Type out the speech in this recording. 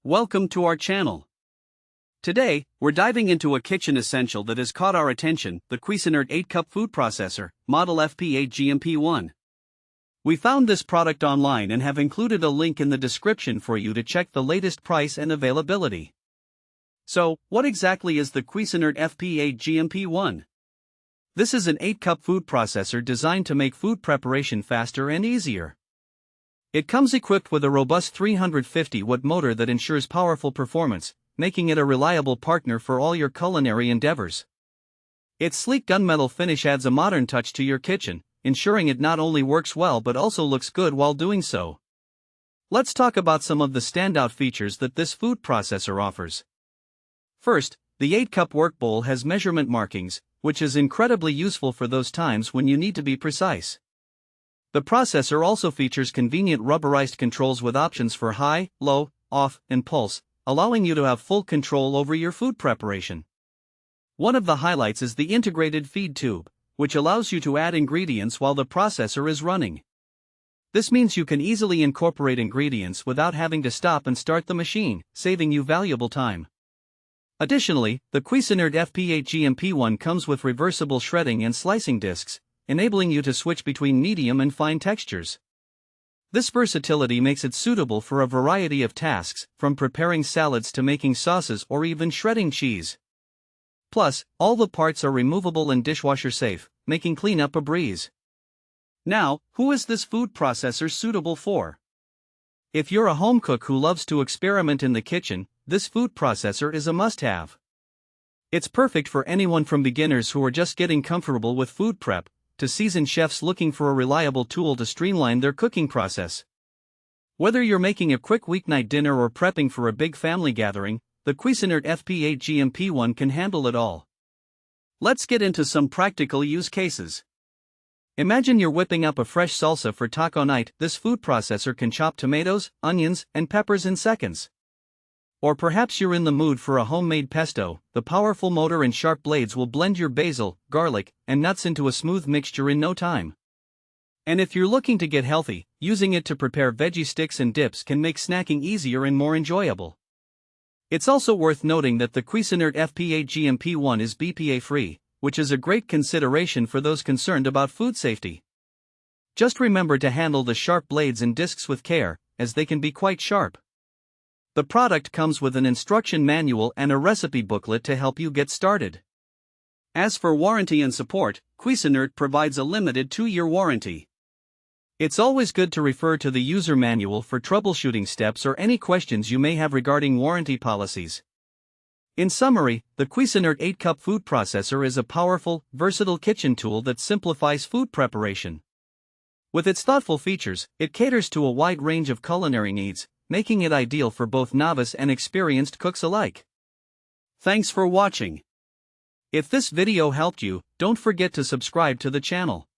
Welcome to our channel. Today, we're diving into a kitchen essential that has caught our attention, the Cuisinart 8-cup food processor, model FP-8GMP1. We found this product online and have included a link in the description for you to check the latest price and availability. So, what exactly is the Cuisinart FP-8GMP1? This is an 8-cup food processor designed to make food preparation faster and easier. It comes equipped with a robust 350-watt motor that ensures powerful performance, making it a reliable partner for all your culinary endeavors. Its sleek gunmetal finish adds a modern touch to your kitchen, ensuring it not only works well but also looks good while doing so. Let's talk about some of the standout features that this food processor offers. First, the 8-cup work bowl has measurement markings, which is incredibly useful for those times when you need to be precise. The processor also features convenient rubberized controls with options for high, low, off, and pulse, allowing you to have full control over your food preparation. One of the highlights is the integrated feed tube, which allows you to add ingredients while the processor is running. This means you can easily incorporate ingredients without having to stop and start the machine, saving you valuable time. Additionally, the Cuisinart FP-8GMP1 comes with reversible shredding and slicing discs, enabling you to switch between medium and fine textures. This versatility makes it suitable for a variety of tasks, from preparing salads to making sauces or even shredding cheese. Plus, all the parts are removable and dishwasher safe, making cleanup a breeze. Now, who is this food processor suitable for? If you're a home cook who loves to experiment in the kitchen, this food processor is a must-have. It's perfect for anyone from beginners who are just getting comfortable with food prep, to seasoned chefs looking for a reliable tool to streamline their cooking process. Whether you're making a quick weeknight dinner or prepping for a big family gathering, the Cuisinart FP-8GMP1 can handle it all. Let's get into some practical use cases. Imagine you're whipping up a fresh salsa for taco night. This food processor can chop tomatoes, onions, and peppers in seconds. Or perhaps you're in the mood for a homemade pesto. The powerful motor and sharp blades will blend your basil, garlic, and nuts into a smooth mixture in no time. And if you're looking to get healthy, using it to prepare veggie sticks and dips can make snacking easier and more enjoyable. It's also worth noting that the Cuisinart FP-8GMP1 is BPA-free, which is a great consideration for those concerned about food safety. Just remember to handle the sharp blades and discs with care, as they can be quite sharp. The product comes with an instruction manual and a recipe booklet to help you get started. As for warranty and support, Cuisinart provides a limited 2-year warranty. It's always good to refer to the user manual for troubleshooting steps or any questions you may have regarding warranty policies. In summary, the Cuisinart 8-cup food processor is a powerful, versatile kitchen tool that simplifies food preparation. With its thoughtful features, it caters to a wide range of culinary needs, making it ideal for both novice and experienced cooks alike. Thanks for watching. If this video helped you, don't forget to subscribe to the channel.